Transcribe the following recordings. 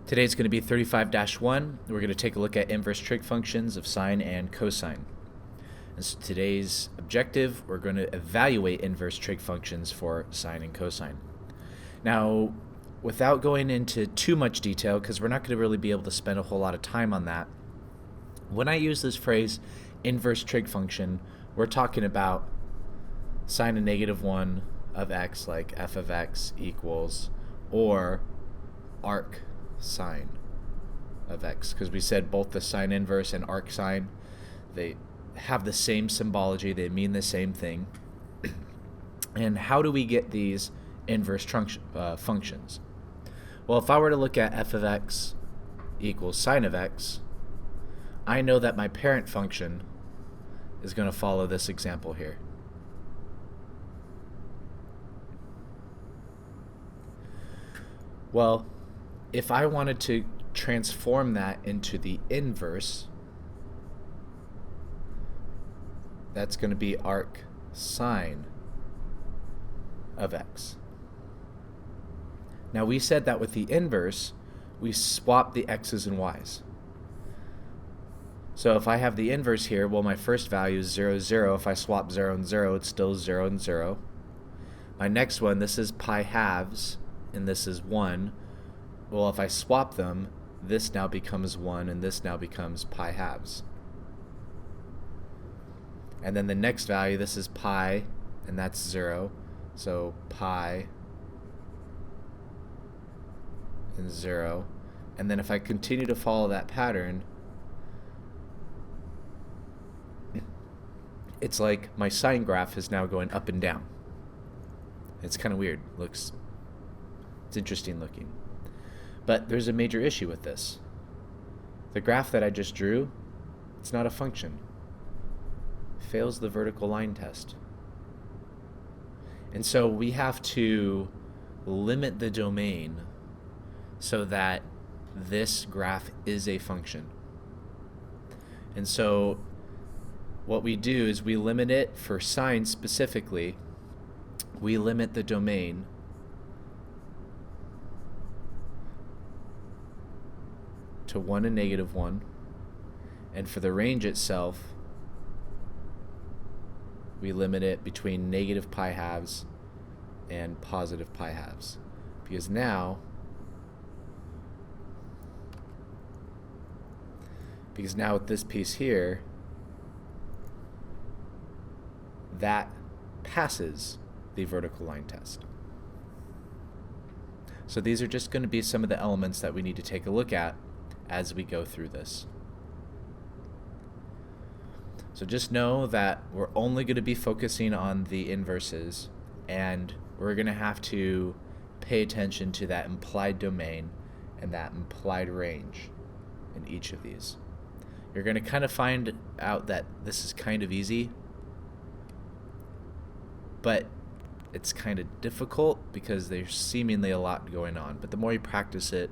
Today's going to be 35-1. We're going to take a look at inverse trig functions of sine and cosine. And so today's objective, we're going to evaluate inverse trig functions for sine and cosine. Now, without going into too much detail, because we're not going to really be able to spend a whole lot of time on that, when I use this phrase inverse trig function, we're talking about sine of -1 of x, like f of x equals, or arc sine of x, because we said both the sine inverse and arc sine, they have the same symbology, they mean the same thing. And how do we get these inverse functions? Well, if I were to look at f of x equals sine of x, I know that my parent function is going to follow this example here. Well, if I wanted to transform that into the inverse, that's going to be arc sine of x. Now we said that with the inverse, we swap the x's and y's. So if I have the inverse here, well, my first value is 0, 0. If I swap 0 and 0, it's still 0 and 0. My next one, this is pi halves, and this is 1. Well, if I swap them, this now becomes 1, and this now becomes pi halves. And then the next value, this is pi, and that's 0. So pi and 0. And then if I continue to follow that pattern, it's like my sine graph is now going up and down. It's kind of weird. It's interesting looking. But there's a major issue with this. The graph that I just drew, it's not a function. It fails the vertical line test. And so we have to limit the domain so that this graph is a function. And so what we do is we limit it for sine specifically. We limit the domain to 1 and -1, and for the range itself, we limit it between negative pi halves and positive pi halves, because now with this piece here, that passes the vertical line test. So these are just going to be some of the elements that we need to take a look at as we go through this. So just know that we're only going to be focusing on the inverses, and we're going to have to pay attention to that implied domain and that implied range in each of these. You're going to kind of find out that this is kind of easy, but it's kind of difficult because there's seemingly a lot going on. But the more you practice it,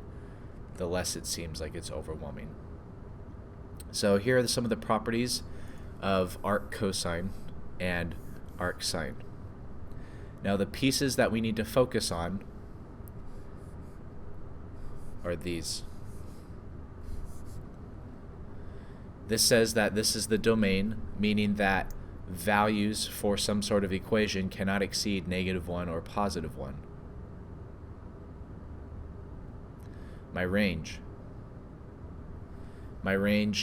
the less it seems like it's overwhelming. So here are some of the properties of arc cosine and arc sine. Now the pieces that we need to focus on are these. This says that this is the domain, meaning that values for some sort of equation cannot exceed -1 or +1. My range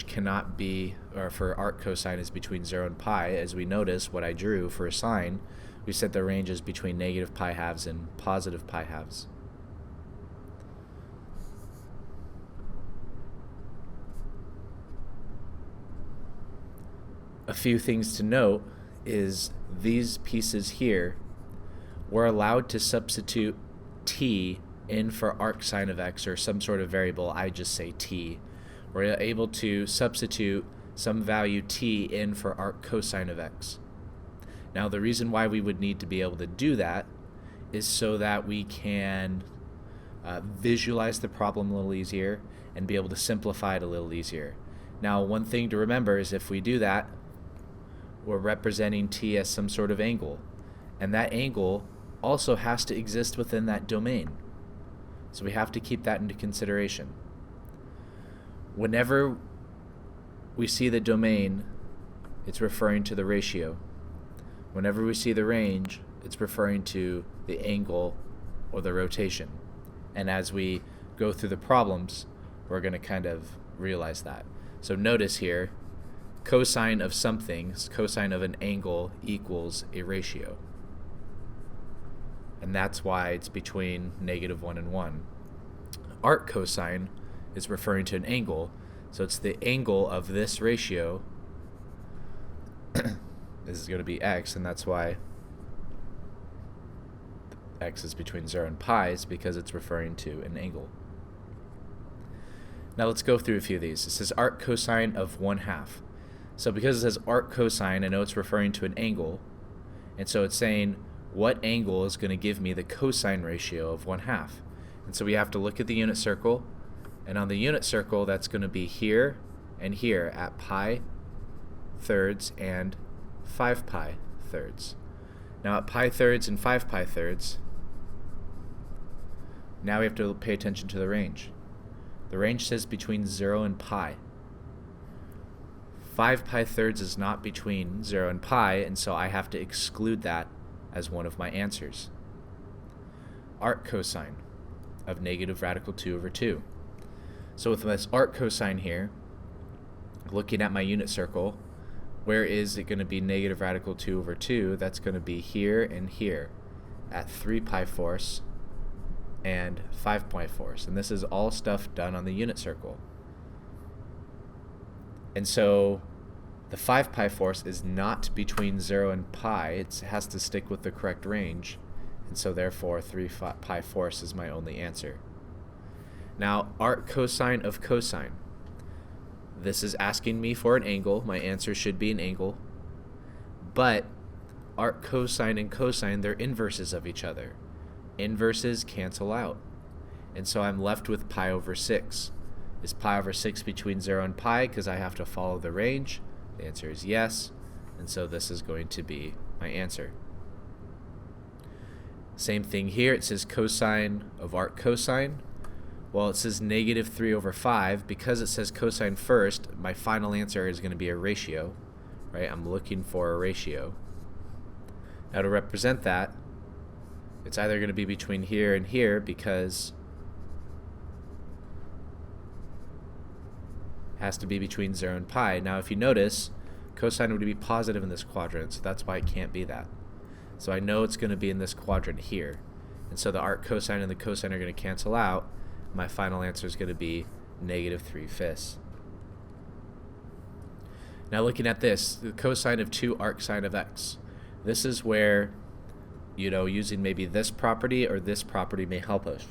cannot be, or for arc cosine is between 0 and pi. As we notice, what I drew for a sine, we said the range is between negative pi halves and positive pi halves. A few things to note is these pieces here, we're allowed to substitute t in for arc sine of x, or some sort of variable. I just say t. We're able to substitute some value t in for arc cosine of x. Now the reason why we would need to be able to do that is so that we can visualize the problem a little easier and be able to simplify it a little easier. Now one thing to remember is if we do that, we're representing t as some sort of angle, and that angle also has to exist within that domain. So we have to keep that into consideration. Whenever we see the domain, it's referring to the ratio. Whenever we see the range, it's referring to the angle or the rotation. And as we go through the problems, we're going to kind of realize that. So notice here, cosine of something, cosine of an angle equals a ratio. And that's why it's between -1 and 1. Arc cosine is referring to an angle, so it's the angle of this ratio. This is going to be x, and that's why x is between 0 and pi, is because it's referring to an angle. Now let's go through a few of these. It says arc cosine of 1/2. So because it says arc cosine, I know it's referring to an angle, and so it's saying what angle is going to give me the cosine ratio of 1/2. And so we have to look at the unit circle, and on the unit circle that's going to be here and here at pi thirds and 5 pi thirds. Now at pi thirds and 5 pi thirds, now we have to pay attention to the range. The range says between 0 and pi. 5 pi thirds is not between 0 and pi, and so I have to exclude that as one of my answers. Arc cosine of negative radical 2 over 2. So with this arc cosine here, looking at my unit circle, where is it going to be negative radical 2 over 2? That's going to be here and here at 3 pi force and 5 pi force. And this is all stuff done on the unit circle. And so the 5 pi force is not between 0 and pi. It has to stick with the correct range. And so therefore 3 pi force is my only answer. Now arc cosine of cosine. This is asking me for an angle. My answer should be an angle. But arc cosine and cosine, they're inverses of each other. Inverses cancel out. And so I'm left with pi over 6. Is pi over 6 between 0 and pi because I have to follow the range? The answer is yes. And so this is going to be my answer. Same thing here. It says cosine of arc cosine. Well, it says -3 over 5. Because it says cosine first, my final answer is going to be a ratio, right? I'm looking for a ratio. Now to represent that, it's either going to be between here and here because it has to be between 0 and pi. Now if you notice, cosine would be positive in this quadrant, so that's why it can't be that. So I know it's going to be in this quadrant here. And so the arc cosine and the cosine are going to cancel out. My final answer is going to be -3/5. Now looking at this, the cosine of 2 arc sine of x. This is where, using maybe this property or this property may help us.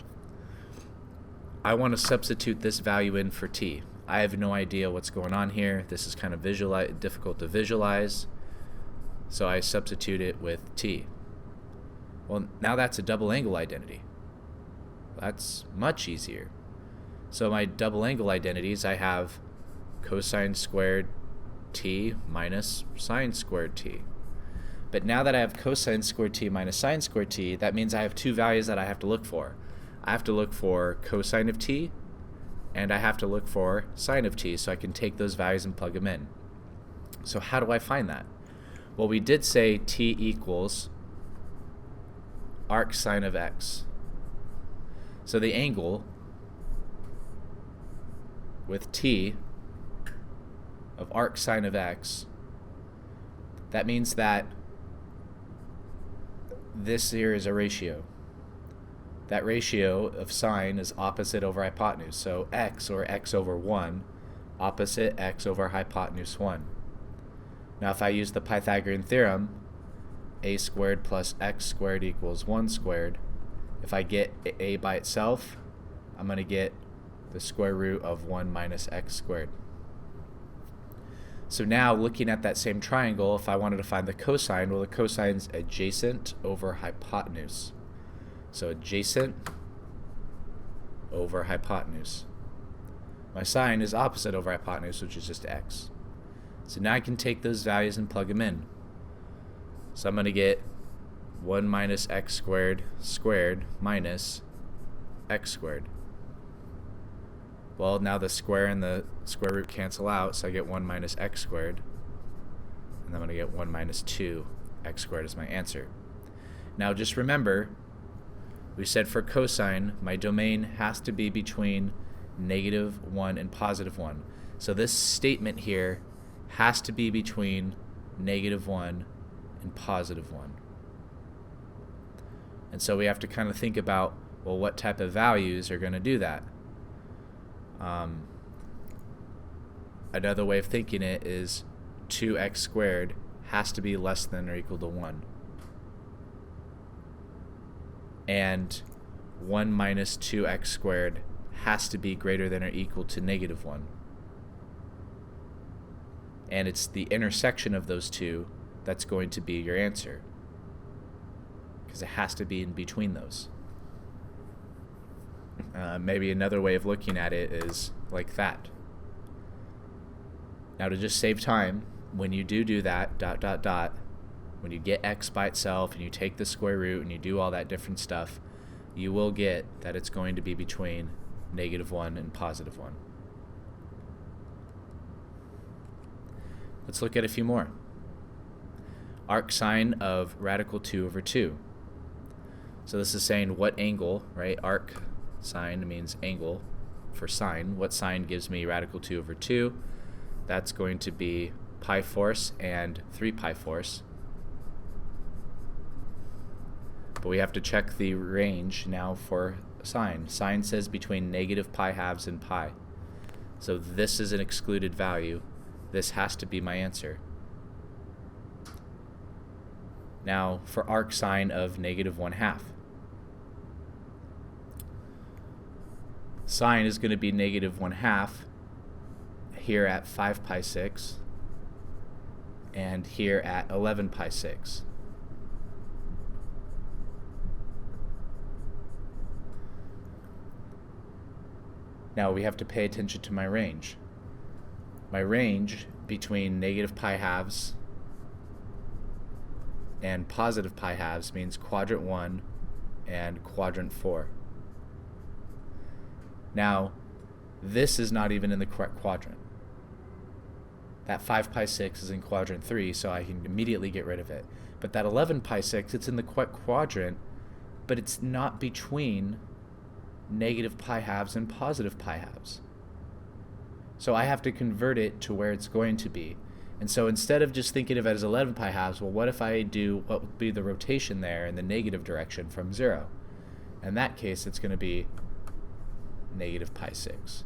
I want to substitute this value in for t. I have no idea what's going on here. This is kind of difficult to visualize. So I substitute it with t. Well, now that's a double angle identity. That's much easier. So my double angle identities, I have cosine squared t minus sine squared t. But now that I have cosine squared t minus sine squared t, that means I have two values that I have to look for. I have to look for cosine of t, and I have to look for sine of t, so I can take those values and plug them in. So how do I find that? Well, we did say t equals arc sine of x. So the angle with t of arc sine of x, that means that this here is a ratio. That ratio of sine is opposite over hypotenuse. So x, or x over 1, opposite x over hypotenuse 1. Now if I use the Pythagorean theorem, a squared plus x squared equals 1 squared. If I get a by itself, I'm going to get the square root of 1 minus x squared. So now looking at that same triangle, if I wanted to find the cosine, well, the cosine's adjacent over hypotenuse. So adjacent over hypotenuse. My sine is opposite over hypotenuse, which is just x. So now I can take those values and plug them in. So I'm going to get 1 minus x squared squared minus x squared. Well, now the square and the square root cancel out, so I get 1 minus x squared. And I'm going to get 1 minus 2 x squared as my answer. Now just remember, we said for cosine, my domain has to be between -1 and +1. So this statement here has to be between -1 and +1. And so we have to kind of think about, well, what type of values are going to do that? Another way of thinking it is 2x squared has to be less than or equal to 1. And 1 minus 2x squared has to be greater than or equal to -1. And it's the intersection of those two that's going to be your answer, because it has to be in between those. Maybe another way of looking at it is like that. Now, to just save time, when you do that, when you get x by itself and you take the square root and you do all that different stuff, you will get that it's going to be between -1 and +1. Let's look at a few more. Arc sine of radical 2 over 2. So this is saying what angle, right? Arc sine means angle for sine. What sine gives me radical 2 over 2? That's going to be pi force and 3 pi force. But we have to check the range now for sine. Sine says between -pi halves and pi. So this is an excluded value. This has to be my answer. Now for arc sine of -1/2. Sine is going to be -1/2 here at 5 pi 6 and here at 11 pi 6. Now we have to pay attention to my range. My range between -pi halves and +pi halves means quadrant 1 and quadrant 4. Now, this is not even in the correct quadrant. That 5 pi 6 is in quadrant 3, so I can immediately get rid of it. But that 11 pi 6, it's in the correct quadrant, but it's not between -pi halves and +pi halves. So I have to convert it to where it's going to be. And so instead of just thinking of it as 11 pi halves, well, what if I do what would be the rotation there in the negative direction from 0? In that case, it's going to be -pi 6.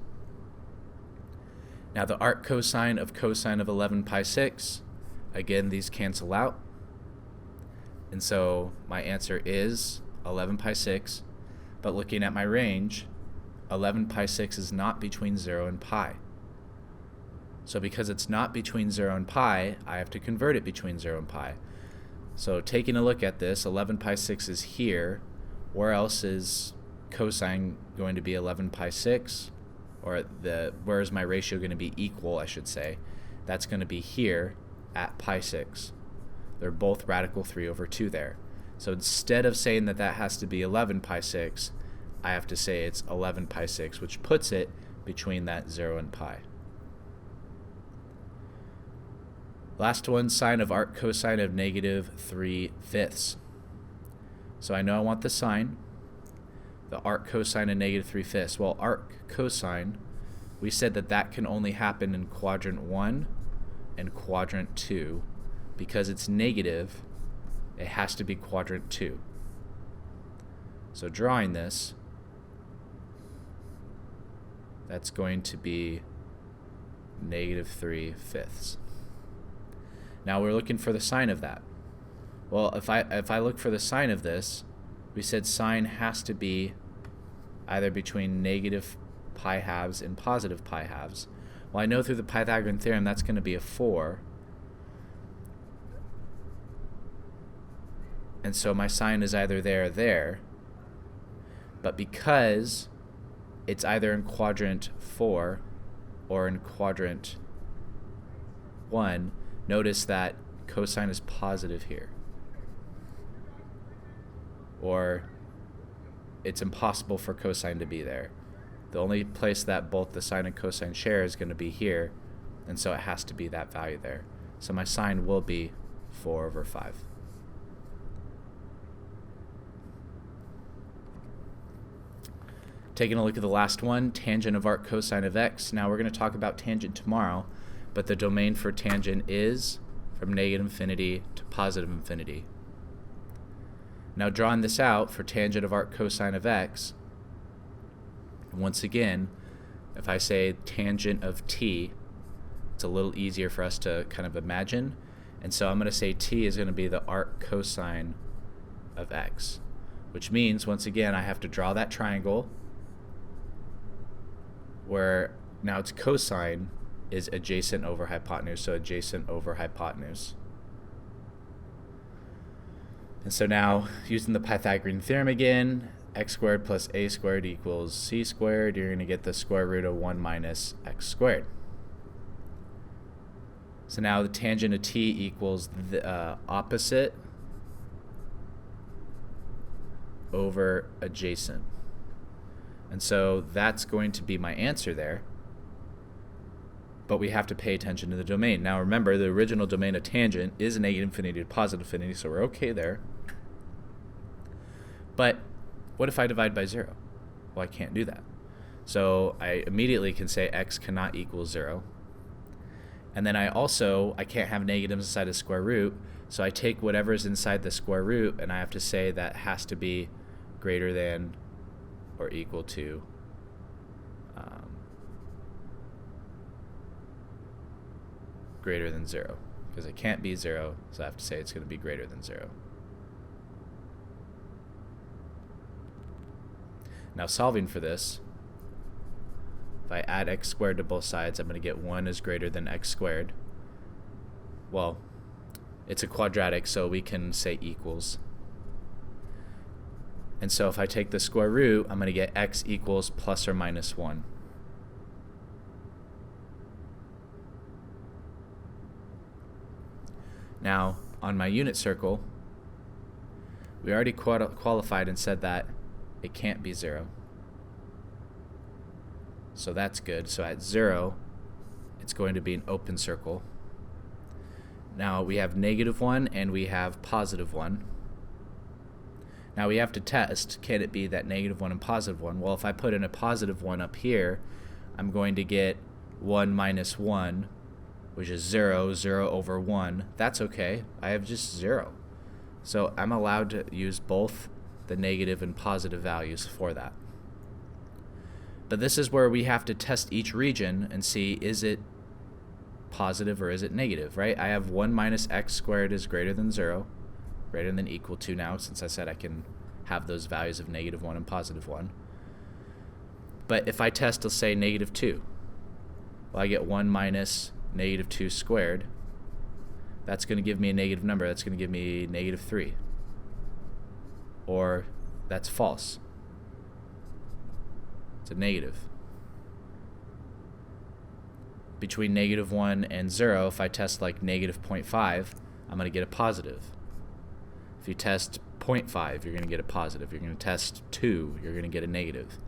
Now the arc cosine of 11 pi 6, again, these cancel out. And so my answer is 11 pi 6, but looking at my range, 11 pi 6 is not between 0 and pi. So because it's not between 0 and pi, I have to convert it between 0 and pi. So taking a look at this, 11 pi 6 is here. Where else is cosine going to be 11 pi 6? Or where is my ratio going to be equal, I should say? That's going to be here at pi 6. They're both radical 3 over 2 there. So instead of saying that that has to be 11 pi 6, I have to say it's 11 pi 6, which puts it between that 0 and pi. Last one, sine of arc cosine of -3/5. So I know I want the sine, the arc cosine of -3/5. Well, arc cosine, we said that that can only happen in quadrant 1 and quadrant 2. Because it's negative, it has to be quadrant 2. So drawing this, that's going to be -3/5. Now we're looking for the sine of that. Well, if I look for the sine of this, we said sine has to be either between -pi halves and +pi halves. Well, I know through the Pythagorean theorem that's going to be a 4. And so my sine is either there or there. But because it's either in quadrant 4 or in quadrant 1, notice that cosine is positive here. Or it's impossible for cosine to be there. The only place that both the sine and cosine share is going to be here, and so it has to be that value there. So my sine will be 4 over 5. Taking a look at the last one, tangent of arc cosine of x. Now we're going to talk about tangent tomorrow, but the domain for tangent is from negative infinity to positive infinity. Now drawing this out for tangent of arc cosine of x, once again, if I say tangent of t, it's a little easier for us to kind of imagine. And so I'm going to say t is going to be the arc cosine of x, which means, once again, I have to draw that triangle where now its cosine is adjacent over hypotenuse, so adjacent over hypotenuse. And so now, using the Pythagorean theorem again, x squared plus a squared equals c squared. You're going to get the square root of 1 minus x squared. So now the tangent of t equals the opposite over adjacent. And so that's going to be my answer there. But we have to pay attention to the domain. Now remember, the original domain of tangent is negative infinity to positive infinity, so we're okay there. But what if I divide by 0? Well, I can't do that. So I immediately can say x cannot equal 0. And then I can't have negatives inside the square root, so I take whatever's inside the square root and I have to say that has to be greater than or equal to greater than 0, because it can't be 0, so I have to say it's going to be greater than 0. Now solving for this, if I add x squared to both sides, I'm going to get 1 is greater than x squared. Well, it's a quadratic, so we can say equals. And so if I take the square root, I'm going to get x equals plus or minus 1. Now, on my unit circle, we already qualified and said that it can't be 0. So that's good. So at 0, it's going to be an open circle. Now we have -1 and we have +1. Now we have to test, can it be that -1 and +1? Well, if I put in a +1 up here, I'm going to get 1 minus 1, which is 0, 0 over 1. That's okay. I have just 0. So I'm allowed to use both the negative and positive values for that. But this is where we have to test each region and see, is it positive or is it negative, right? I have 1 minus x squared is greater than 0, greater than equal to now, since I said I can have those values of -1 and +1. But if I test, let's say -2, well, I get 1 minus -2 squared. That's going to give me a negative number. That's going to give me -3. Or that's false. It's a negative. Between -1 and 0, if I test like -0.5, I'm going to get a positive. If you test 0.5, you're going to get a positive. You're going to test 2, you're going to get a negative.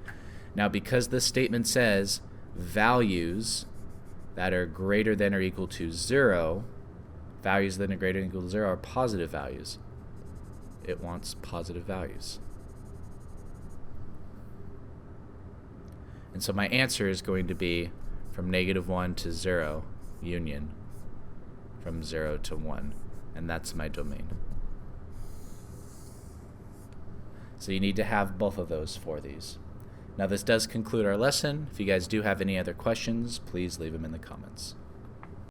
Now, because this statement says values that are greater than or equal to 0, values that are greater than or equal to 0 are positive values. It wants positive values. And so my answer is going to be from -1 to 0, union, from 0 to 1. And that's my domain. So you need to have both of those for these. Now this does conclude our lesson. If you guys do have any other questions, please leave them in the comments.